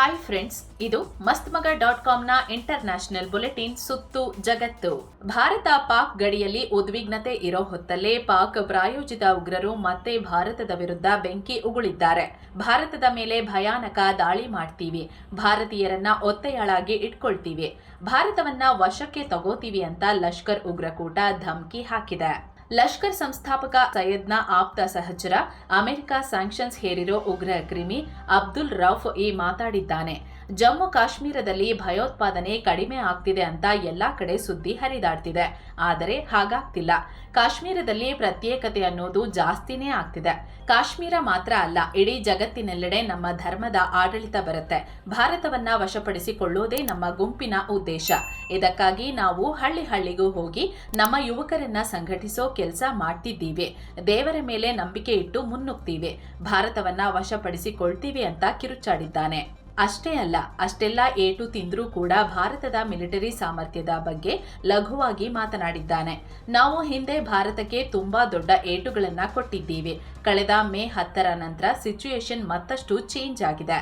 Hi friends, ಇದು ಮಸ್ತ್ಮಗ.ಕಾಮ್ನ international bulletin ಸುತ್ತು ಜಗತ್ತು. ಭಾರತ ಪಾಕ್ ಗಡಿಯಲ್ಲಿ ಉದ್ವಿಗ್ನತೆ ಇರೋ ಹೊತ್ತಲ್ಲೇ ಪಾಕ್ ಪ್ರಾಯೋಜಿತ ಉಗ್ರರು ಮತ್ತೆ ಭಾರತದ ವಿರುದ್ಧ ಬೆಂಕಿ ಉಗುಳಿದ್ದಾರೆ. ಭಾರತದ ಮೇಲೆ ಭಯಾನಕ ದಾಳಿ ಮಾಡ್ತೀವಿ, ಭಾರತೀಯರನ್ನ ಒತ್ತೆಯಾಳಾಗಿ ಇಟ್ಕೊಳ್ತೀವಿ, ಭಾರತವನ್ನ ವಶಕ್ಕೆ ತಗೋತೀವಿ ಅಂತ ಲಷ್ಕರ್ ಉಗ್ರಕೂಟ ಧಮ್ಕಿ ಹಾಕಿದೆ. ಲಷ್ಕರ್ ಸಂಸ್ಥಾಪಕ ಸೈಯದ್ನ ಆಪ್ತ ಸಹಚರ, ಅಮೆರಿಕ ಸ್ಯಾಂಕ್ಷನ್ಸ್ ಹೇರಿರೋ ಉಗ್ರ ಕ್ರಿಮಿ ಅಬ್ದುಲ್ ರೌಫ್ ಈ ಮಾತಾಡಿದ್ದಾನೆ. ಜಮ್ಮು ಕಾಶ್ಮೀರದಲ್ಲಿ ಭಯೋತ್ಪಾದನೆ ಕಡಿಮೆ ಆಗ್ತಿದೆ ಅಂತ ಎಲ್ಲಾ ಕಡೆ ಸುದ್ದಿ ಹರಿದಾಡ್ತಿದೆ. ಆದರೆ ಹಾಗಾಗ್ತಿಲ್ಲ. ಕಾಶ್ಮೀರದಲ್ಲಿ ಪ್ರತ್ಯೇಕತೆ ಅನ್ನೋದು ಜಾಸ್ತಿನೇ ಆಗ್ತಿದೆ. ಕಾಶ್ಮೀರ ಮಾತ್ರ ಅಲ್ಲ, ಇಡೀ ಜಗತ್ತಿನೆಲ್ಲೆಡೆ ನಮ್ಮ ಧರ್ಮದ ಆಡಳಿತ ಬರುತ್ತೆ. ಭಾರತವನ್ನ ವಶಪಡಿಸಿಕೊಳ್ಳೋದೇ ನಮ್ಮ ಗುಂಪಿನ ಉದ್ದೇಶ. ಇದಕ್ಕಾಗಿ ನಾವು ಹಳ್ಳಿಗೂ ಹೋಗಿ ನಮ್ಮ ಯುವಕರನ್ನ ಸಂಘಟಿಸೋ ಕೆಲಸ ಮಾಡ್ತಿದ್ದೀವಿ. ದೇವರ ಮೇಲೆ ನಂಬಿಕೆ ಇಟ್ಟು ಮುನ್ನುಗ್ತೀವಿ, ಭಾರತವನ್ನ ವಶಪಡಿಸಿಕೊಳ್ತೀವಿ ಅಂತ ಕಿರುಚಾಡಿದ್ದಾನೆ. ಅಷ್ಟೇ ಅಲ್ಲ, ಅಷ್ಟೆಲ್ಲ ಏಟು ತಿಂದ್ರೂ ಕೂಡ ಭಾರತದ ಮಿಲಿಟರಿ ಸಾಮರ್ಥ್ಯದ ಬಗ್ಗೆ ಲಘುವಾಗಿ ಮಾತನಾಡಿದ್ದಾನೆ. ನಾವು ಹಿಂದೆ ಭಾರತಕ್ಕೆ ತುಂಬಾ ದೊಡ್ಡ ಏಟುಗಳನ್ನ ಕೊಟ್ಟಿದ್ದೀವಿ. ಕಳೆದ ಮೇ 10ರ ನಂತರ ಸಿಚುಯೇಷನ್ ಮತ್ತಷ್ಟು ಚೇಂಜ್ ಆಗಿದೆ.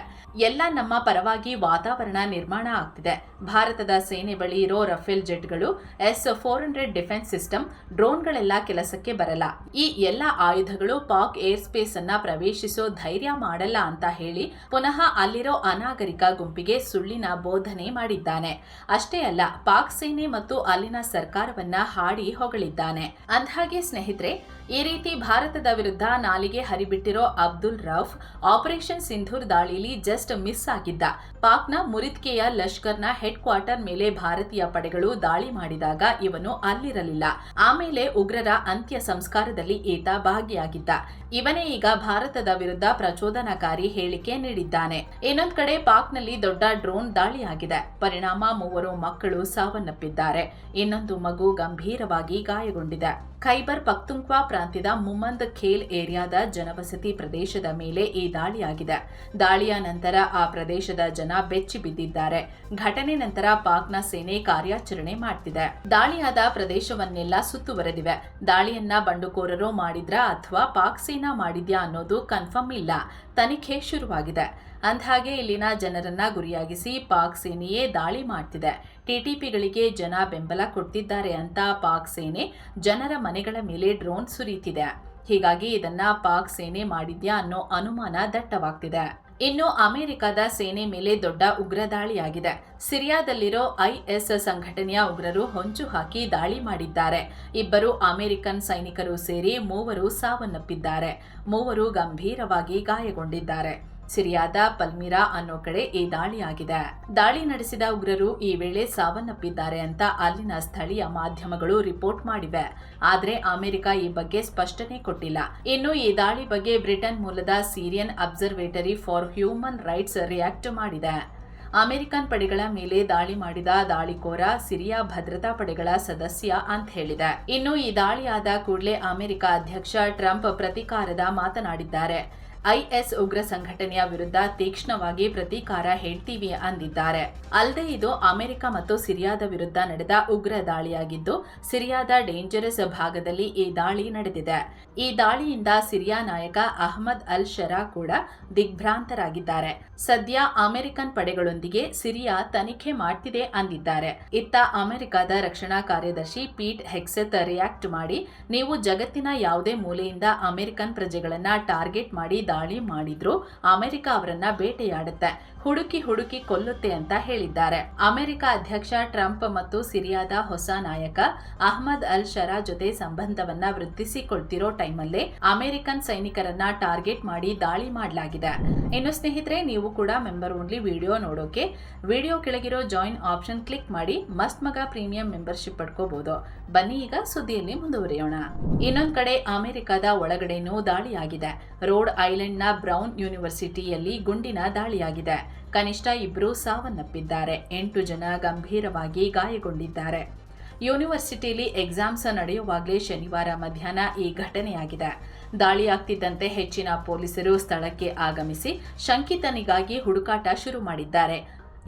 ಎಲ್ಲ ನಮ್ಮ ಪರವಾಗಿ ವಾತಾವರಣ ನಿರ್ಮಾಣ ಆಗ್ತಿದೆ. ಭಾರತದ ಸೇನೆ ಬಳಿ ಇರೋ ರಫೇಲ್ ಜೆಟ್ಗಳು, S-400 ಡಿಫೆನ್ಸ್ ಸಿಸ್ಟಮ್, ಡ್ರೋನ್ಗಳೆಲ್ಲ ಕೆಲಸಕ್ಕೆ ಬರಲ್ಲ. ಈ ಎಲ್ಲ ಆಯುಧಗಳು ಪಾಕ್ ಏರ್ ಸ್ಪೇಸ್ ಅನ್ನ ಪ್ರವೇಶಿಸೋ ಧೈರ್ಯ ಮಾಡಲ್ಲ ಅಂತ ಹೇಳಿ ಪುನಃ ಅಲ್ಲಿರೋ ಅನಾಗರಿಕ ಗುಂಪಿಗೆ ಸುಳ್ಳಿನ ಬೋಧನೆ ಮಾಡಿದ್ದಾನೆ. ಅಷ್ಟೇ ಅಲ್ಲ, ಪಾಕ್ ಸೇನೆ ಮತ್ತು ಅಲ್ಲಿನ ಸರ್ಕಾರವನ್ನ ಹಾಡಿ ಹೊಗಳಿದ್ದಾನೆ. ಅಂದ್ಹಾಗೆ ಸ್ನೇಹಿತರೆ, ಈ ರೀತಿ ಭಾರತದ ವಿರುದ್ಧ ನಾಲಿಗೆ ಹರಿಬಿಟ್ಟಿರೋ ಅಬ್ದುಲ್ ರೌಫ್ ಆಪರೇಷನ್ ಸಿಂಧೂರ್ ದಾಳಿಯಲ್ಲಿ ಜಸ್ಟ್ ಮಿಸ್ ಆಗಿದ್ದ. ಪಾಕ್ನ ಮುರಿದ್ಕೆಯ ಲಷ್ಕರ್ನ ಹೆಡ್ ಕ್ವಾರ್ಟರ್ ಮೇಲೆ ಭಾರತೀಯ ಪಡೆಗಳು ದಾಳಿ ಮಾಡಿದಾಗ ಇವನು ಅಲ್ಲಿರಲಿಲ್ಲ. ಆಮೇಲೆ ಉಗ್ರರ ಅಂತ್ಯ ಸಂಸ್ಕಾರದಲ್ಲಿ ಈತ ಭಾಗಿಯಾಗಿದ್ದ. ಇವನೇ ಈಗ ಭಾರತದ ವಿರುದ್ಧ ಪ್ರಚೋದನಕಾರಿ ಹೇಳಿಕೆ ನೀಡಿದ್ದಾನೆ. ಇನ್ನೊಂದ್ ಕಡೆ ಪಾಕ್ನಲ್ಲಿ ದೊಡ್ಡ ಡ್ರೋನ್ ದಾಳಿಯಾಗಿದೆ. ಪರಿಣಾಮ 3 ಮಕ್ಕಳು ಸಾವನ್ನಪ್ಪಿದ್ದಾರೆ. ಇನ್ನೊಂದು ಮಗು ಗಂಭೀರವಾಗಿ ಗಾಯಗೊಂಡಿದೆ. ಖೈಬರ್ ಪಖ್ತೂನ್ಖ್ವಾ ಪ್ರಾಂತ್ಯದ ಮುಮಂದ್ ಖೇಲ್ ಏರಿಯಾದ ಜನವಸತಿ ಪ್ರದೇಶದ ಮೇಲೆ ಈ ದಾಳಿಯಾಗಿದೆ. ದಾಳಿಯ ನಂತರ ಆ ಪ್ರದೇಶದ ಜನ ಬೆಚ್ಚಿ ಬಿದ್ದಿದ್ದಾರೆ. ಘಟನೆ ನಂತರ ಪಾಕ್ನ ಸೇನೆ ಕಾರ್ಯಾಚರಣೆ ಮಾಡ್ತಿದೆ. ದಾಳಿಯಾದ ಪ್ರದೇಶವನ್ನೆಲ್ಲ ಸುತ್ತುವರೆದಿವೆ. ದಾಳಿಯನ್ನ ಬಂಡುಕೋರರು ಮಾಡಿದ್ರಾ ಅಥವಾ ಪಾಕ್ ಸೇನಾ ಮಾಡಿದ್ಯಾ ಅನ್ನೋದು ಕನ್ಫರ್ಮ್ ಇಲ್ಲ. ತನಿಖೆ ಶುರುವಾಗಿದೆ. ಅಂದ್ಹಾಗೆ ಇಲ್ಲಿನ ಜನರನ್ನ ಗುರಿಯಾಗಿಸಿ ಪಾಕ್ ಸೇನೆಯೇ ದಾಳಿ ಮಾಡ್ತಿದೆ. ಟಿಟಿಪಿಗಳಿಗೆ ಜನ ಬೆಂಬಲ ಕೊಡ್ತಿದ್ದಾರೆ ಅಂತ ಪಾಕ್ ಸೇನೆ ಜನರ ಮನೆಗಳ ಮೇಲೆ ಡ್ರೋನ್ ಸುರಿಯುತ್ತಿದೆ. ಹೀಗಾಗಿ ಇದನ್ನ ಪಾಕ್ ಸೇನೆ ಮಾಡಿದ್ಯಾ ಅನ್ನೋ ಅನುಮಾನ ದಟ್ಟವಾಗ್ತಿದೆ. ಇನ್ನು ಅಮೆರಿಕದ ಸೇನೆ ಮೇಲೆ ದೊಡ್ಡ ಉಗ್ರ ದಾಳಿಯಾಗಿದೆ. ಸಿರಿಯಾದಲ್ಲಿರೋ IS ಸಂಘಟನೆಯ ಉಗ್ರರು ಹೊಂಚು ಹಾಕಿ ದಾಳಿ ಮಾಡಿದ್ದಾರೆ. 2 ಅಮೆರಿಕನ್ ಸೈನಿಕರು ಸೇರಿ 3 ಸಾವನ್ನಪ್ಪಿದ್ದಾರೆ. 3 ಗಂಭೀರವಾಗಿ ಗಾಯಗೊಂಡಿದ್ದಾರೆ. ಸಿರಿಯಾದ ಪಲ್ಮಿರಾ ಅನ್ನೋ ಕಡೆ ಈ ದಾಳಿಯಾಗಿದೆ. ದಾಳಿ ನಡೆಸಿದ ಉಗ್ರರು ಈ ವೇಳೆ ಸಾವನ್ನಪ್ಪಿದ್ದಾರೆ ಅಂತ ಅಲ್ಲಿನ ಸ್ಥಳೀಯ ಮಾಧ್ಯಮಗಳು ರಿಪೋರ್ಟ್ ಮಾಡಿವೆ. ಆದ್ರೆ ಅಮೆರಿಕ ಈ ಬಗ್ಗೆ ಸ್ಪಷ್ಟನೆ ಕೊಟ್ಟಿಲ್ಲ. ಇನ್ನು ಈ ದಾಳಿ ಬಗ್ಗೆ ಬ್ರಿಟನ್ ಮೂಲದ Syrian observatory for human rights react ಮಾಡಿದೆ. ಅಮೆರಿಕನ್ ಪಡೆಗಳ ಮೇಲೆ ದಾಳಿ ಮಾಡಿದ ದಾಳಿಕೋರ ಸಿರಿಯಾ ಭದ್ರತಾ ಪಡೆಗಳ ಸದಸ್ಯ ಅಂತ ಹೇಳಿದೆ. ಇನ್ನು ಈ ದಾಳಿಯಾದ ಕೂಡಲೇ ಅಮೆರಿಕ ಅಧ್ಯಕ್ಷ ಟ್ರಂಪ್ ಪ್ರತೀಕಾರದ ಮಾತನಾಡಿದ್ದಾರೆ. IS ಉಗ್ರ ಸಂಘಟನೆಯ ವಿರುದ್ಧ ತೀಕ್ಷ್ಣವಾಗಿ ಪ್ರತೀಕಾರ ಹೇಳ್ತೀವಿ ಅಂದಿದ್ದಾರೆ. ಅಲ್ಲದೆ ಇದು ಅಮೆರಿಕ ಮತ್ತು ಸಿರಿಯಾದ ವಿರುದ್ಧ ನಡೆದ ಉಗ್ರ ದಾಳಿಯಾಗಿದ್ದು, ಸಿರಿಯಾದ ಡೇಂಜರಸ್ ಭಾಗದಲ್ಲಿ ಈ ದಾಳಿ ನಡೆದಿದೆ. ಈ ದಾಳಿಯಿಂದ ಸಿರಿಯಾ ನಾಯಕ ಅಹ್ಮದ್ ಅಲ್ ಶರಾ ಕೂಡ ದಿಗ್ಭ್ರಾಂತರಾಗಿದ್ದಾರೆ. ಸದ್ಯ ಅಮೆರಿಕನ್ ಪಡೆಗಳೊಂದಿಗೆ ಸಿರಿಯಾ ತನಿಖೆ ಮಾಡ್ತಿದೆ ಅಂದಿದ್ದಾರೆ. ಇತ್ತ ಅಮೆರಿಕದ ರಕ್ಷಣಾ ಕಾರ್ಯದರ್ಶಿ ಪೀಟ್ ಹೆಕ್ಸೆತ್ ರಿಯಾಕ್ಟ್ ಮಾಡಿ, ನೀವು ಜಗತ್ತಿನ ಯಾವುದೇ ಮೂಲೆಯಿಂದ ಅಮೆರಿಕನ್ ಪ್ರಜೆಗಳನ್ನ ಟಾರ್ಗೆಟ್ ಮಾಡಿ ದಾಳಿ ಮಾಡಿದ್ರು ಅಮೆರಿಕ ಅವರನ್ನ ಬೇಟೆಯಾಡುತ್ತೆ, ಹುಡುಕಿ ಕೊಲ್ಲುತ್ತೆ ಅಂತ ಹೇಳಿದ್ದಾರೆ. ಅಮೆರಿಕ ಅಧ್ಯಕ್ಷ ಟ್ರಂಪ್ ಮತ್ತು ಸಿರಿಯಾದ ಹೊಸ ನಾಯಕ ಅಹ್ಮದ್ ಅಲ್ ಶರಾ ಜೊತೆ ಸಂಬಂಧವನ್ನ ವೃದ್ಧಿಸಿಕೊಳ್ತಿರೋ ಟೈಮಲ್ಲೇ ಅಮೆರಿಕನ್ ಸೈನಿಕರನ್ನ ಟಾರ್ಗೆಟ್ ಮಾಡಿ ದಾಳಿ ಮಾಡಲಾಗಿದೆ. ಇನ್ನು ಸ್ನೇಹಿತರೆ, ನೀವು ಕೂಡ ಮೆಂಬರ್ ಓನ್ಲಿ ವಿಡಿಯೋ ನೋಡೋಕೆ ವಿಡಿಯೋ ಕೆಳಗಿರೋ ಜಾಯಿನ್ ಆಪ್ಷನ್ ಕ್ಲಿಕ್ ಮಾಡಿ ಮಸ್ತ್ ಮಗ ಪ್ರೀಮಿಯಂ ಮೆಂಬರ್ಶಿಪ್ ಪಡ್ಕೋಬಹುದು. ಬನ್ನಿ ಈಗ ಸುದ್ದಿಯಲ್ಲಿ ಮುಂದುವರಿಯೋಣ. ಇನ್ನೊಂದ್ ಕಡೆ ಅಮೆರಿಕದ ಒಳಗಡೆನೂ ದಾಳಿಯಾಗಿದೆ. ರೋಡ್ ಐಲೆಂಡ್ನ ಬ್ರೌನ್ ಯೂನಿವರ್ಸಿಟಿಯಲ್ಲಿ ಗುಂಡಿನ ದಾಳಿಯಾಗಿದೆ. ಕನಿಷ್ಠ 2 ಸಾವನ್ನಪ್ಪಿದ್ದಾರೆ. 8 ಜನ ಗಂಭೀರವಾಗಿ ಗಾಯಗೊಂಡಿದ್ದಾರೆ. ಯೂನಿವರ್ಸಿಟಿಯಲ್ಲಿ ಎಕ್ಸಾಮ್ಸ್ ನಡೆಯುವಾಗಲೇ ಶನಿವಾರ ಮಧ್ಯಾಹ್ನ ಈ ಘಟನೆಯಾಗಿದೆ. ದಾಳಿಯಾಗ್ತಿದ್ದಂತೆ ಹೆಚ್ಚಿನ ಪೊಲೀಸರು ಸ್ಥಳಕ್ಕೆ ಆಗಮಿಸಿ ಶಂಕಿತನಿಗಾಗಿ ಹುಡುಕಾಟ ಶುರು ಮಾಡಿದ್ದಾರೆ.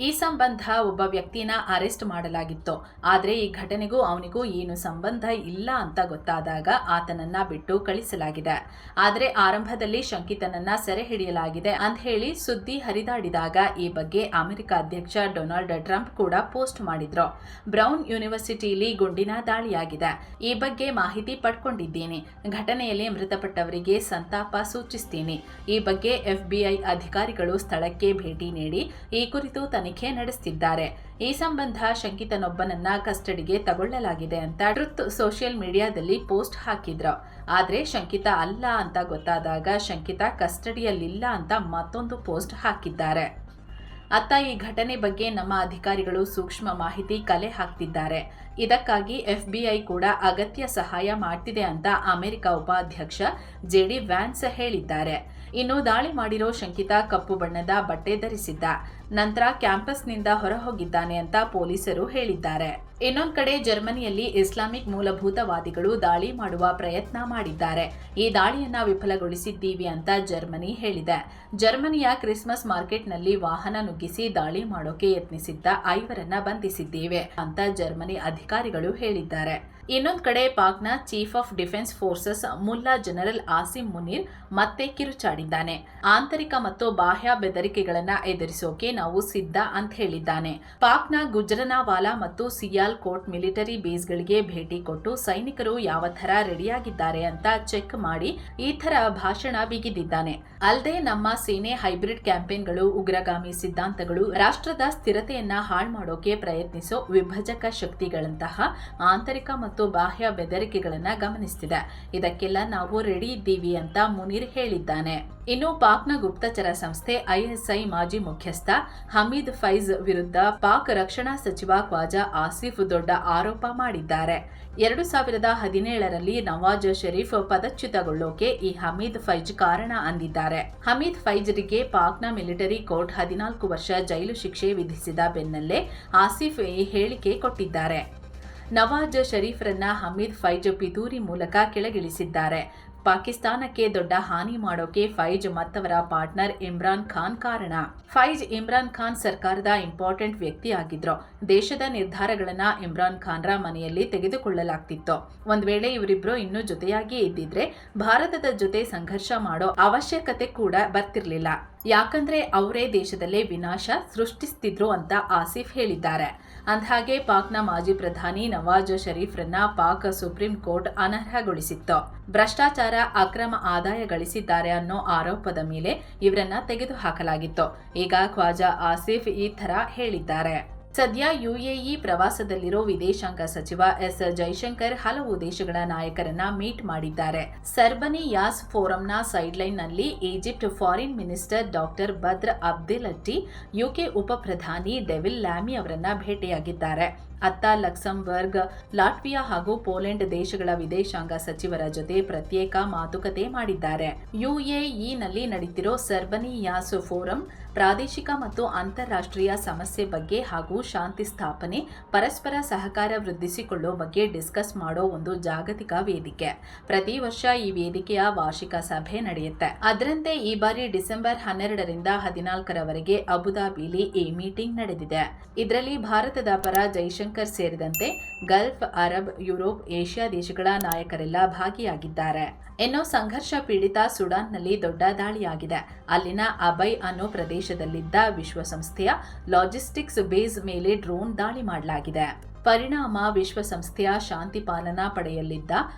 ಈ ಸಂಬಂಧ ಒಬ್ಬ ವ್ಯಕ್ತಿನ ಅರೆಸ್ಟ್ ಮಾಡಲಾಗಿತ್ತು. ಆದರೆ ಈ ಘಟನೆಗೂ ಅವನಿಗೂ ಏನು ಸಂಬಂಧ ಇಲ್ಲ ಅಂತ ಗೊತ್ತಾದಾಗ ಆತನನ್ನ ಬಿಟ್ಟು ಕಳಿಸಲಾಗಿದೆ. ಆದರೆ ಆರಂಭದಲ್ಲಿ ಶಂಕಿತನನ್ನ ಸೆರೆ ಹಿಡಿಯಲಾಗಿದೆ ಅಂತ ಹೇಳಿ ಸುದ್ದಿ ಹರಿದಾಡಿದಾಗ ಈ ಬಗ್ಗೆ ಅಮೆರಿಕ ಅಧ್ಯಕ್ಷ ಡೊನಾಲ್ಡ್ ಟ್ರಂಪ್ ಕೂಡ ಪೋಸ್ಟ್ ಮಾಡಿದ್ರು. ಬ್ರೌನ್ ಯೂನಿವರ್ಸಿಟಿಯಲ್ಲಿ ಗುಂಡಿನ ದಾಳಿಯಾಗಿದೆ. ಈ ಬಗ್ಗೆ ಮಾಹಿತಿ ಪಡ್ಕೊಂಡಿದ್ದೀನಿ. ಘಟನೆಯಲ್ಲಿ ಮೃತಪಟ್ಟವರಿಗೆ ಸಂತಾಪ ಸೂಚಿಸ್ತೀನಿ. ಈ ಬಗ್ಗೆ FBI ಅಧಿಕಾರಿಗಳು ಸ್ಥಳಕ್ಕೆ ಭೇಟಿ ನೀಡಿ ಈ ಕುರಿತು ತನಿಖೆ ನಡೆಸುತ್ತಿದ್ದಾರೆ. ಈ ಸಂಬಂಧ ಶಂಕಿತನೊಬ್ಬನನ್ನ ಕಸ್ಟಡಿಗೆ ತಗೊಳ್ಳಲಾಗಿದೆ ಅಂತ ಟ್ರುತ್ ಸೋಷಿಯಲ್ ಮೀಡಿಯಾದಲ್ಲಿ ಪೋಸ್ಟ್ ಹಾಕಿದ್ರು. ಆದ್ರೆ ಶಂಕಿತ ಅಲ್ಲ ಅಂತ ಗೊತ್ತಾದಾಗ ಶಂಕಿತ ಕಸ್ಟಡಿಯಲ್ಲಿಲ್ಲ ಅಂತ ಮತ್ತೊಂದು ಪೋಸ್ಟ್ ಹಾಕಿದ್ದಾರೆ. ಅತ್ತ ಈ ಘಟನೆ ಬಗ್ಗೆ ನಮ್ಮ ಅಧಿಕಾರಿಗಳು ಸೂಕ್ಷ್ಮ ಮಾಹಿತಿ ಕಲೆ ಹಾಕ್ತಿದ್ದಾರೆ. ಇದಕ್ಕಾಗಿ FBI ಕೂಡ ಅಗತ್ಯ ಸಹಾಯ ಮಾಡ್ತಿದೆ ಅಂತ ಅಮೆರಿಕ ಉಪಾಧ್ಯಕ್ಷ JD ವ್ಯಾನ್ಸ್ ಹೇಳಿದ್ದಾರೆ. ಇನ್ನು ದಾಳಿ ಮಾಡಿರೋ ಶಂಕಿತ ಕಪ್ಪು ಬಣ್ಣದ ಬಟ್ಟೆ ಧರಿಸಿದ್ದ. ನಂತರ ಕ್ಯಾಂಪಸ್ನಿಂದ ಹೊರಹೋಗಿದ್ದಾನೆ ಅಂತ ಪೊಲೀಸರು ಹೇಳಿದ್ದಾರೆ. ಇನ್ನೊಂದು ಕಡೆ ಜರ್ಮನಿಯಲ್ಲಿ ಇಸ್ಲಾಮಿಕ್ ಮೂಲಭೂತವಾದಿಗಳು ದಾಳಿ ಮಾಡುವ ಪ್ರಯತ್ನ ಮಾಡಿದ್ದಾರೆ. ಈ ದಾಳಿಯನ್ನ ವಿಫಲಗೊಳಿಸಿದ್ದೀವಿ ಅಂತ ಜರ್ಮನಿ ಹೇಳಿದೆ. ಜರ್ಮನಿಯ ಕ್ರಿಸ್ಮಸ್ ಮಾರ್ಕೆಟ್ನಲ್ಲಿ ವಾಹನ ನುಗ್ಗಿಸಿ ದಾಳಿ ಮಾಡೋಕೆ ಯತ್ನಿಸಿದ್ದ 5ರನ್ನ ಬಂಧಿಸಿದ್ದೇವೆ ಅಂತ ಜರ್ಮನಿ ಅಧಿಕಾರಿಗಳು ಹೇಳಿದ್ದಾರೆ. ಇನ್ನೊಂದು ಕಡೆ ಪಾಕ್ನ ಚೀಫ್ ಆಫ್ ಡಿಫೆನ್ಸ್ ಫೋರ್ಸಸ್ ಮುಲ್ಲಾ ಜನರಲ್ ಆಸಿಮ್ ಮುನೀರ್ ಮತ್ತೆ ಕಿರುಚಾಡಿದ್ದಾನೆ. ಆಂತರಿಕ ಮತ್ತು ಬಾಹ್ಯ ಬೆದರಿಕೆಗಳನ್ನ ಎದುರಿಸೋಕೆ ನಾವು ಸಿದ್ಧ ಅಂತ ಹೇಳಿದ್ದಾನೆ. ಪಾಕ್ನ ಗುಜ್ರನಾವಾಲಾ ಮತ್ತು ಸಿಯಾಲ್ ಕೋಟ್ ಮಿಲಿಟರಿ ಬೇಸ್ಗಳಿಗೆ ಭೇಟಿ ಕೊಟ್ಟು ಸೈನಿಕರು ಯಾವ ಥರ ರೆಡಿಯಾಗಿದ್ದಾರೆ ಅಂತ ಚೆಕ್ ಮಾಡಿ ಈ ಥರ ಭಾಷಣ ಬಿಗಿದಿದ್ದಾನೆ. ಅಲ್ಲದೆ ನಮ್ಮ ಸೇನೆ ಹೈಬ್ರಿಡ್ ಕ್ಯಾಂಪೇನ್ಗಳು, ಉಗ್ರಗಾಮಿ ಸಿದ್ಧಾಂತಗಳು, ರಾಷ್ಟ್ರದ ಸ್ಥಿರತೆಯನ್ನ ಹಾಳು ಮಾಡೋಕೆ ಪ್ರಯತ್ನಿಸೋ ವಿಭಜಕ ಶಕ್ತಿಗಳಂತಹ ಆಂತರಿಕ ಮತ್ತು ಬಾಹ್ಯ ಬೆದರಿಕೆಗಳನ್ನ ಗಮನಿಸುತ್ತಿದೆ. ಇದಕ್ಕೆಲ್ಲ ನಾವು ರೆಡಿ ಇದ್ದೀವಿ ಅಂತ ಮುನೀರ್ ಹೇಳಿದ್ದಾನೆ. ಇನ್ನು ಪಾಕ್ನ ಗುಪ್ತಚರ ಸಂಸ್ಥೆ ISI ಮಾಜಿ ಮುಖ್ಯಸ್ಥ ಹಮೀದ್ ಫೈಜ್ ವಿರುದ್ಧ ಪಾಕ್ ರಕ್ಷಣಾ ಸಚಿವ ಖ್ವಾಜಾ ಆಸಿಫ್ ದೊಡ್ಡ ಆರೋಪ ಮಾಡಿದ್ದಾರೆ. 2017ರಲ್ಲಿ ನವಾಜ್ ಶರೀಫ್ ಪದಚ್ಯುತಗೊಳ್ಳೋಕೆ ಈ ಹಮೀದ್ ಫೈಜ್ ಕಾರಣ ಅಂದಿದ್ದಾರೆ. ಹಮೀದ್ ಫೈಜ್ರಿಗೆ ಪಾಕ್ನ ಮಿಲಿಟರಿ ಕೋರ್ಟ್ 14 ವರ್ಷ ಜೈಲು ಶಿಕ್ಷೆ ವಿಧಿಸಿದ ಬೆನ್ನಲ್ಲೇ ಆಸಿಫ್ ಈ ಹೇಳಿಕೆ ಕೊಟ್ಟಿದ್ದಾರೆ. ನವಾಜ್ ಶರೀಫ್ರನ್ನ ಹಮೀದ್ ಫೈಜ್ ಪಿತೂರಿ ಮೂಲಕ ಕೆಳಗಿಳಿಸಿದ್ದಾರೆ. ಪಾಕಿಸ್ತಾನಕ್ಕೆ ದೊಡ್ಡ ಹಾನಿ ಮಾಡೋಕೆ ಫೈಜ್ ಮತ್ತವರ ಪಾರ್ಟ್ನರ್ ಇಮ್ರಾನ್ ಖಾನ್ ಕಾರಣ. ಫೈಜ್ ಇಮ್ರಾನ್ ಖಾನ್ ಸರ್ಕಾರದ ಇಂಪಾರ್ಟೆಂಟ್ ವ್ಯಕ್ತಿಯಾಗಿದ್ರು. ದೇಶದ ನಿರ್ಧಾರಗಳನ್ನ ಇಮ್ರಾನ್ ಖಾನ್ರ ಮನೆಯಲ್ಲಿ ತೆಗೆದುಕೊಳ್ಳಲಾಗ್ತಿತ್ತು. ಒಂದ್ ವೇಳೆ ಇವರಿಬ್ರು ಇನ್ನೂ ಜೊತೆಯಾಗಿಯೇ ಇದ್ದಿದ್ರೆ ಭಾರತದ ಜೊತೆ ಸಂಘರ್ಷ ಮಾಡೋ ಅವಶ್ಯಕತೆ ಕೂಡ ಬರ್ತಿರ್ಲಿಲ್ಲ. ಯಾಕಂದ್ರೆ ಅವರೇ ದೇಶದಲ್ಲೇ ವಿನಾಶ ಸೃಷ್ಟಿಸ್ತಿದ್ರು ಅಂತ ಆಸಿಫ್ ಹೇಳಿದ್ದಾರೆ. ಅಂದಹಾಗೆ ಪಾಕ್ನ ಮಾಜಿ ಪ್ರಧಾನಿ ನವಾಜ್ ಶರೀಫ್ರನ್ನ ಪಾಕ್ ಸುಪ್ರೀಂ ಕೋರ್ಟ್ ಅನರ್ಹಗೊಳಿಸಿತ್ತು. ಭ್ರಷ್ಟಾಚಾರ, ಅಕ್ರಮ ಆದಾಯ ಗಳಿಸಿದ್ದಾರೆ ಅನ್ನೋ ಆರೋಪದ ಮೇಲೆ ಇವರನ್ನ ತೆಗೆದುಹಾಕಲಾಗಿತ್ತು. ಈಗ ಖ್ವಾಜಾ ಆಸಿಫ್ ಈ ತರ ಹೇಳಿದ್ದಾರೆ. ಸದ್ಯ UAE ಪ್ರವಾಸದಲ್ಲಿರೋ ವಿದೇಶಾಂಗ ಸಚಿವ S ಜೈಶಂಕರ್ ಹಲವು ದೇಶಗಳ ನಾಯಕರನ್ನ ಮೀಟ್ ಮಾಡಿದ್ದಾರೆ. ಸರ್ಬನಿ ಯಾಸ್ ಫೋರಂನ ಸೈಡ್ಲೈನ್ನಲ್ಲಿ Egypt foreign minister doctor Badr Abdelatty, UK ಉಪ ಪ್ರಧಾನಿ ಡೇವಿಡ್ ಲ್ಯಾಮಿ ಅವರನ್ನ ಭೇಟಿಯಾಗಿದ್ದಾರೆ. ಅತ್ತ ಲಕ್ಸಂಬರ್ಗ್, ಲಾಟ್ವಿಯಾ ಹಾಗೂ ಪೋಲೆಂಡ್ ದೇಶಗಳ ವಿದೇಶಾಂಗ ಸಚಿವರ ಜೊತೆ ಪ್ರತ್ಯೇಕ ಮಾತುಕತೆ ಮಾಡಿದ್ದಾರೆ. UAEನಲ್ಲಿ ನಡೆಯುತ್ತಿರೋ ಸರ್ಬನಿ ಯಾಸ್ ಫೋರಂ ಪ್ರಾದೇಶಿಕ ಮತ್ತು ಅಂತಾರಾಷ್ಟ್ರೀಯ ಸಮಸ್ಯೆ ಬಗ್ಗೆ ಹಾಗೂ ಶಾಂತಿ ಸ್ಥಾಪನೆ, ಪರಸ್ಪರ ಸಹಕಾರ ವೃದ್ಧಿಸಿಕೊಳ್ಳೋ ಬಗ್ಗೆ ಡಿಸ್ಕಸ್ ಮಾಡೋ ಒಂದು ಜಾಗತಿಕ ವೇದಿಕೆ. ಪ್ರತಿ ವರ್ಷ ಈ ವೇದಿಕೆಯ ವಾರ್ಷಿಕ ಸಭೆ ನಡೆಯುತ್ತೆ. ಅದರಂತೆ ಈ ಬಾರಿ ಡಿಸೆಂಬರ್ 12ರಿಂದ 14ರವರೆಗೆ ಅಬುದಾಬಿಲಿ ಈ ಮೀಟಿಂಗ್ ನಡೆದಿದೆ. ಇದರಲ್ಲಿ ಭಾರತದ ಪರ ಜೈಶಂಕರ್ ಸೇರಿದಂತೆ ಗಲ್ಫ್, ಅರಬ್, ಯುರೋಪ್, ಏಷ್ಯಾ ದೇಶಗಳ ನಾಯಕರೆಲ್ಲ ಭಾಗಿಯಾಗಿದ್ದಾರೆ. ಇನ್ನು ಸಂಘರ್ಷ ಪೀಡಿತ ಸುಡಾನ್ನಲ್ಲಿ ದೊಡ್ಡ ದಾಳಿಯಾಗಿದೆ. ಅಲ್ಲಿನ ಅಬೈ ಅನ್ನೋ ಪ್ರದೇಶದಲ್ಲಿದ್ದ ವಿಶ್ವಸಂಸ್ಥೆಯ ಲಾಜಿಸ್ಟಿಕ್ಸ್ ಬೇಸ್ ಮೇಲೆ ಡ್ರೋನ್ ದಾಳಿ ಮಾಡಲಾಗಿದೆ. ಪರಿಣಾಮ ವಿಶ್ವಸಂಸ್ಥೆಯ ಶಾಂತಿ ಪಾಲನಾ ಪಡೆಯಲ್ಲಿದ್ದ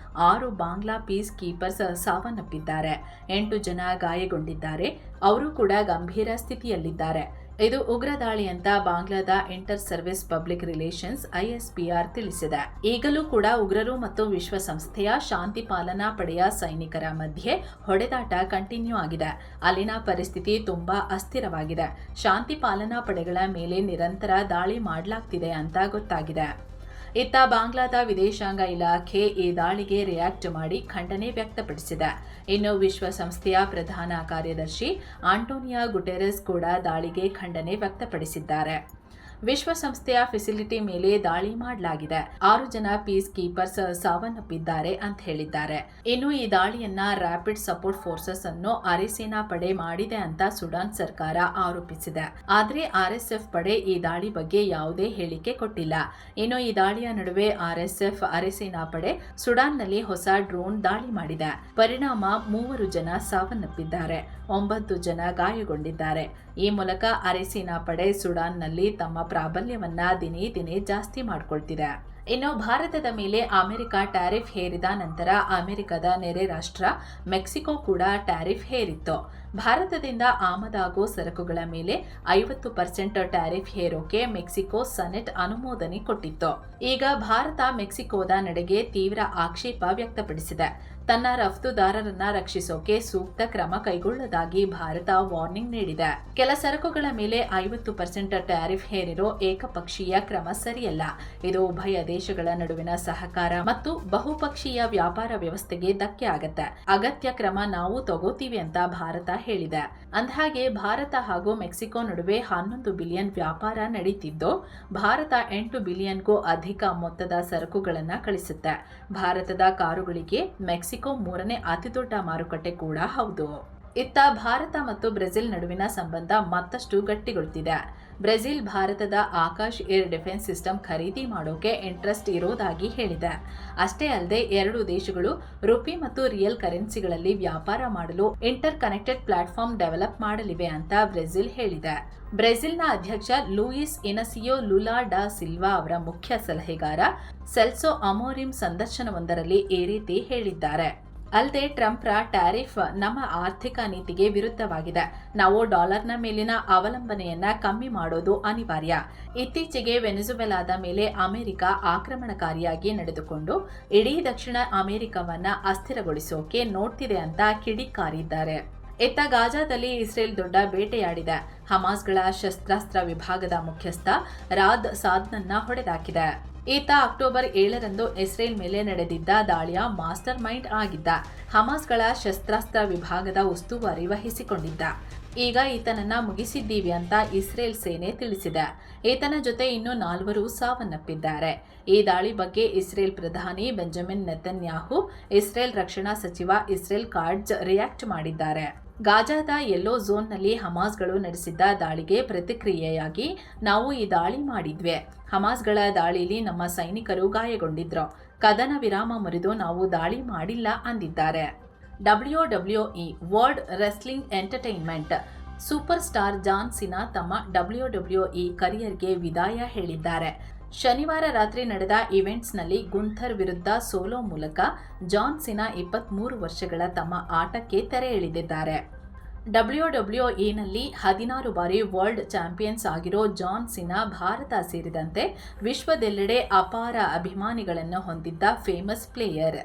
6 ಬಾಂಗ್ಲಾ ಪೀಸ್ ಕೀಪರ್ಸ್ ಸಾವನ್ನಪ್ಪಿದ್ದಾರೆ. 8 ಜನ ಗಾಯಗೊಂಡಿದ್ದಾರೆ. ಅವರು ಕೂಡ ಗಂಭೀರ ಸ್ಥಿತಿಯಲ್ಲಿದ್ದಾರೆ. ಇದು ಉಗ್ರ ದಾಳಿ ಅಂತ ಬಾಂಗ್ಲಾದ inter service public relations ISPR ತಿಳಿಸಿದೆ. ಈಗಲೂ ಕೂಡ ಉಗ್ರರು ಮತ್ತು ವಿಶ್ವಸಂಸ್ಥೆಯ ಶಾಂತಿ ಪಾಲನಾ ಪಡೆಯ ಸೈನಿಕರ ಮಧ್ಯೆ ಹೊಡೆದಾಟ ಕಂಟಿನ್ಯೂ ಆಗಿದೆ. ಅಲ್ಲಿನ ಪರಿಸ್ಥಿತಿ ತುಂಬಾ ಅಸ್ಥಿರವಾಗಿದೆ. ಶಾಂತಿ ಪಾಲನಾ ಪಡೆಗಳ ಮೇಲೆ ನಿರಂತರ ದಾಳಿ ಮಾಡಲಾಗ್ತಿದೆ ಅಂತ ಗೊತ್ತಾಗಿದೆ. ಇತ್ತ ಬಾಂಗ್ಲಾದ ವಿದೇಶಾಂಗ ಇಲಾಖೆ ಈ ದಾಳಿಗೆ ರಿಯಾಕ್ಟ್ ಮಾಡಿ ಖಂಡನೆ ವ್ಯಕ್ತಪಡಿಸಿದೆ. ಇನ್ನು ವಿಶ್ವಸಂಸ್ಥೆಯ ಪ್ರಧಾನ ಕಾರ್ಯದರ್ಶಿ ಆಂಟೋನಿಯೋ ಗುಟೆರಸ್ ಕೂಡ ದಾಳಿಗೆ ಖಂಡನೆ ವ್ಯಕ್ತಪಡಿಸಿದ್ದಾರೆ. ವಿಶ್ವಸಂಸ್ಥೆಯ ಫೆಸಿಲಿಟಿ ಮೇಲೆ ದಾಳಿ ಮಾಡಲಾಗಿದೆ. 6 ಜನ ಪೀಸ್ ಕೀಪರ್ಸ್ ಸಾವನ್ನಪ್ಪಿದ್ದಾರೆ ಅಂತ ಹೇಳಿದ್ದಾರೆ. ಇನ್ನು ಈ ದಾಳಿಯನ್ನ ರ್ಯಾಪಿಡ್ ಸಪೋರ್ಟ್ ಫೋರ್ಸಸ್ ಅನ್ನು ಅರೆಸೇನಾ ಪಡೆ ಮಾಡಿದೆ ಅಂತ ಸುಡಾನ್ ಸರ್ಕಾರ ಆರೋಪಿಸಿದೆ. ಆದ್ರೆ RSF ಪಡೆ ಈ ದಾಳಿ ಬಗ್ಗೆ ಯಾವುದೇ ಹೇಳಿಕೆ ಕೊಟ್ಟಿಲ್ಲ. ಇನ್ನು ಈ ದಾಳಿಯ ನಡುವೆ RSF ಅರೆಸೇನಾ ಪಡೆ ಸುಡಾನ್ನಲ್ಲಿ ಹೊಸ ಡ್ರೋನ್ ದಾಳಿ ಮಾಡಿದೆ. ಪರಿಣಾಮ 3 ಜನ ಸಾವನ್ನಪ್ಪಿದ್ದಾರೆ, 9 ಜನ ಗಾಯಗೊಂಡಿದ್ದಾರೆ. ಈ ಮೂಲಕ ಅರೆಸೇನಾ ಪಡೆ ಸುಡಾನ್ನಲ್ಲಿ ತಮ್ಮ ಪ್ರಾಬಲ್ಯವನ್ನ ದಿನೇ ದಿನೇ ಜಾಸ್ತಿ ಮಾಡಿಕೊಳ್ತಿದೆ. ಇನ್ನು ಭಾರತದ ಮೇಲೆ ಅಮೆರಿಕ ಟ್ಯಾರಿಫ್ ಹೇರಿದ ನಂತರ ಅಮೆರಿಕದ ನೆರೆ ರಾಷ್ಟ್ರ ಮೆಕ್ಸಿಕೋ ಕೂಡ ಟ್ಯಾರಿಫ್ ಹೇರಿತ್ತು. ಭಾರತದಿಂದ ಆಮದಾಗೋ ಸರಕುಗಳ ಮೇಲೆ 50% ಟ್ಯಾರಿಫ್ ಹೇರೋಕೆ ಮೆಕ್ಸಿಕೋ ಸೆನೆಟ್ ಅನುಮೋದನೆ ಕೊಟ್ಟಿತ್ತು. ಈಗ ಭಾರತ ಮೆಕ್ಸಿಕೋದ ನಡೆಗೆ ತೀವ್ರ ಆಕ್ಷೇಪ ವ್ಯಕ್ತಪಡಿಸಿದೆ. ತನ್ನ ರಫ್ತುದಾರರನ್ನ ರಕ್ಷಿಸೋಕೆ ಸೂಕ್ತ ಕ್ರಮ ಕೈಗೊಳ್ಳೋದಾಗಿ ಭಾರತ ವಾರ್ನಿಂಗ್ ನೀಡಿದೆ. ಕೆಲ ಸರಕುಗಳ ಮೇಲೆ 50% ಟ್ಯಾರಿಫ್ ಹೇರಿರೋ ಏಕಪಕ್ಷೀಯ ಕ್ರಮ ಸರಿಯಲ್ಲ. ಇದು ಉಭಯ ದೇಶಗಳ ನಡುವಿನ ಸಹಕಾರ ಮತ್ತು ಬಹುಪಕ್ಷೀಯ ವ್ಯಾಪಾರ ವ್ಯವಸ್ಥೆಗೆ ಧಕ್ಕೆ ಆಗತ್ತೆ. ಅಗತ್ಯ ಕ್ರಮ ನಾವು ತಗೋತೀವಿ ಅಂತ ಭಾರತ ಹೇಳಿದೆ. ಅಂದಹಾಗೆ ಭಾರತ ಹಾಗೂ ಮೆಕ್ಸಿಕೋ ನಡುವೆ 11 ಬಿಲಿಯನ್ ವ್ಯಾಪಾರ ನಡೀತಿದ್ದು, ಭಾರತ 8 ಬಿಲಿಯನ್ಗೂ ಅಧಿಕ ಮೊತ್ತದ ಸರಕುಗಳನ್ನ ಕಳಿಸುತ್ತೆ. ಭಾರತದ ಕಾರುಗಳಿಗೆ ಮೆಕ್ಸಿಕೋ 3ನೇ ಅತಿದೊಡ್ಡ ಮಾರುಕಟ್ಟೆ ಕೂಡ ಹೌದು. ಇತ್ತ ಭಾರತ ಮತ್ತು ಬ್ರೆಜಿಲ್ ನಡುವಿನ ಸಂಬಂಧ ಮತ್ತಷ್ಟು ಗಟ್ಟಿಗೊಳ್ತಿದೆ. ಬ್ರೆಜಿಲ್ ಭಾರತದ ಆಕಾಶ್ ಏರ್ ಡಿಫೆನ್ಸ್ ಸಿಸ್ಟಮ್ ಖರೀದಿ ಮಾಡೋಕೆ ಇಂಟ್ರೆಸ್ಟ್ ಇರೋದಾಗಿ ಹೇಳಿದೆ. ಅಷ್ಟೇ ಅಲ್ಲದೆ ಎರಡೂ ದೇಶಗಳು ರುಪಿ ಮತ್ತು ರಿಯಲ್ ಕರೆನ್ಸಿಗಳಲ್ಲಿ ವ್ಯಾಪಾರ ಮಾಡಲು ಇಂಟರ್ ಕನೆಕ್ಟೆಡ್ ಪ್ಲಾಟ್ಫಾರ್ಮ್ ಡೆವಲಪ್ ಮಾಡಲಿವೆ ಅಂತ ಬ್ರೆಜಿಲ್ ಹೇಳಿದೆ. ಬ್ರೆಜಿಲ್ನ ಅಧ್ಯಕ್ಷ ಲೂಯಿಸ್ ಇನಸಿಯೋ ಲುಲಾ ಡಾ ಸಿಲ್ವಾ ಅವರ ಮುಖ್ಯ ಸಲಹೆಗಾರ ಸೆಲ್ಸೋ ಅಮೋರಿಮ್ ಸಂದರ್ಶನವೊಂದರಲ್ಲಿ ಈ ರೀತಿ ಹೇಳಿದ್ದಾರೆ. ಅಲ್ಲದೆ ಟ್ರಂಪ್ರ ಟ್ಯಾರಿಫ್ ನಮ್ಮ ಆರ್ಥಿಕ ನೀತಿಗೆ ವಿರುದ್ಧವಾಗಿದೆ. ನಾವು ಡಾಲರ್ನ ಮೇಲಿನ ಅವಲಂಬನೆಯನ್ನ ಕಮ್ಮಿ ಮಾಡೋದು ಅನಿವಾರ್ಯ. ಇತ್ತೀಚೆಗೆ ವೆನೆಜುವೆಲಾದ ಮೇಲೆ ಅಮೆರಿಕ ಆಕ್ರಮಣಕಾರಿಯಾಗಿ ನಡೆದುಕೊಂಡು ಇಡೀ ದಕ್ಷಿಣ ಅಮೆರಿಕವನ್ನ ಅಸ್ಥಿರಗೊಳಿಸೋಕೆ ನೋಡ್ತಿದೆ ಅಂತ ಕಿಡಿಕಾರಿದ್ದಾರೆ. ಇತ್ತ ಗಾಜಾದಲ್ಲಿ ಇಸ್ರೇಲ್ ದೊಡ್ಡ ಬೇಟೆಯಾಡಿದೆ. ಹಮಾಸ್ಗಳ ಶಸ್ತ್ರಾಸ್ತ್ರ ವಿಭಾಗದ ಮುಖ್ಯಸ್ಥ ರಾದ್ ಸಾದ್ನನ್ನ ಹೊಡೆದಾಕಿದೆ. ಈತ ಅಕ್ಟೋಬರ್ 7ರಂದು ಇಸ್ರೇಲ್ ಮೇಲೆ ನಡೆದಿದ್ದ ದಾಳಿಯ ಮಾಸ್ಟರ್ ಮೈಂಡ್ ಆಗಿದ್ದ. ಹಮಾಸ್ಗಳ ಶಸ್ತ್ರಾಸ್ತ್ರ ವಿಭಾಗದ ಉಸ್ತುವಾರಿ ವಹಿಸಿಕೊಂಡಿದ್ದ. ಈಗ ಈತನನ್ನ ಮುಗಿಸಿದ್ದೀವಿ ಅಂತ ಇಸ್ರೇಲ್ ಸೇನೆ ತಿಳಿಸಿದೆ. ಈತನ ಜೊತೆ ಇನ್ನೂ 4 ಸಾವನ್ನಪ್ಪಿದ್ದಾರೆ. ಈ ದಾಳಿ ಬಗ್ಗೆ ಇಸ್ರೇಲ್ ಪ್ರಧಾನಿ ಬೆಂಜಮಿನ್ ನೆತನ್ಯಾಹು, ಇಸ್ರೇಲ್ ರಕ್ಷಣಾ ಸಚಿವ ಇಸ್ರೇಲ್ ಕಾಟ್ಜ್ ರಿಯಾಕ್ಟ್ ಮಾಡಿದ್ದಾರೆ. ಗಾಜಾದ ಯೆಲ್ಲೋ ಝೋನ್ನಲ್ಲಿ ಹಮಾಸ್ಗಳು ನಡೆಸಿದ್ದ ದಾಳಿಗೆ ಪ್ರತಿಕ್ರಿಯೆಯಾಗಿ ನಾವು ಈ ದಾಳಿ ಮಾಡಿದ್ವಿ. ಹಮಾಸ್ಗಳ ದಾಳಿಯಲ್ಲಿ ನಮ್ಮ ಸೈನಿಕರು ಗಾಯಗೊಂಡಿದ್ರು. ಕದನ ವಿರಾಮ ಮುರಿದು ನಾವು ದಾಳಿ ಮಾಡಿಲ್ಲ ಅಂದಿದ್ದಾರೆ. WWE world wrestling entertainment super star John Cena ತಮ್ಮ WWE ಕರಿಯರ್ಗೆ ವಿದಾಯ ಹೇಳಿದ್ದಾರೆ. ಶನಿವಾರ ರಾತ್ರಿ ನಡೆದ ಇವೆಂಟ್ಸ್ನಲ್ಲಿ ಗುಂಥರ್ ವಿರುದ್ಧ ಸೋಲೋ ಮೂಲಕ ಜಾನ್ ಸಿನಾ 23 ವರ್ಷಗಳ ತಮ್ಮ ಆಟಕ್ಕೆ ತೆರೆ ಎಳೆದಿದ್ದಾರೆ. WWEನಲ್ಲಿ 16 ಬಾರಿ ವರ್ಲ್ಡ್ ಚಾಂಪಿಯನ್ಸ್ ಆಗಿರೋ ಜಾನ್ ಸಿನಾ ಭಾರತ ಸೇರಿದಂತೆ ವಿಶ್ವದೆಲ್ಲೆಡೆ ಅಪಾರ ಅಭಿಮಾನಿಗಳನ್ನು ಹೊಂದಿದ್ದ ಫೇಮಸ್ ಪ್ಲೇಯರ್.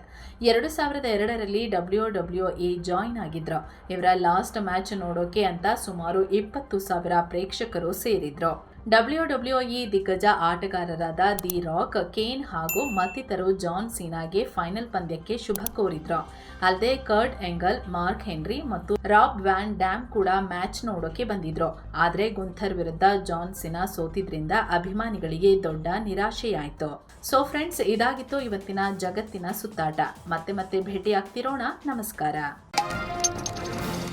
2002ರಲ್ಲಿ WWE ಜಾಯಿನ್ ಆಗಿದ್ರು. ಇವರ ಲಾಸ್ಟ್ ಮ್ಯಾಚ್ ನೋಡೋಕೆ ಅಂತ ಸುಮಾರು 20,000 ಪ್ರೇಕ್ಷಕರು ಸೇರಿದ್ರು. WWE ದಿಗ್ಗಜ ಆಟಗಾರರಾದ ದಿ ರಾಕ್, ಕೇನ್ ಹಾಗೂ ಮತ್ತಿತರರು ಜಾನ್ ಸಿನಾಗೆ ಫೈನಲ್ ಪಂದ್ಯಕ್ಕೆ ಶುಭ ಕೋರಿದ್ರು. ಅಲ್ಲದೆ ಕರ್ಟ್ ಎಂಗಲ್, ಮಾರ್ಕ್ ಹೆನ್ರಿ ಮತ್ತು ರಾಬ್ ವ್ಯಾನ್ ಡ್ಯಾಮ್ ಕೂಡ ಮ್ಯಾಚ್ ನೋಡೋಕೆ ಬಂದಿದ್ರು. ಆದ್ರೆ ಗುಂಥರ್ ವಿರುದ್ಧ ಜಾನ್ ಸಿನಾ ಸೋತಿದ್ರಿಂದ ಅಭಿಮಾನಿಗಳಿಗೆ ದೊಡ್ಡ ನಿರಾಶೆಯಾಯಿತು. ಸೊ ಫ್ರೆಂಡ್ಸ್, ಇದಾಗಿತ್ತು ಇವತ್ತಿನ ಜಗತ್ತಿನ ಸುತ್ತಾಟ. ಮತ್ತೆ ಭೇಟಿ ಆಗ್ತಿರೋಣ. ನಮಸ್ಕಾರ.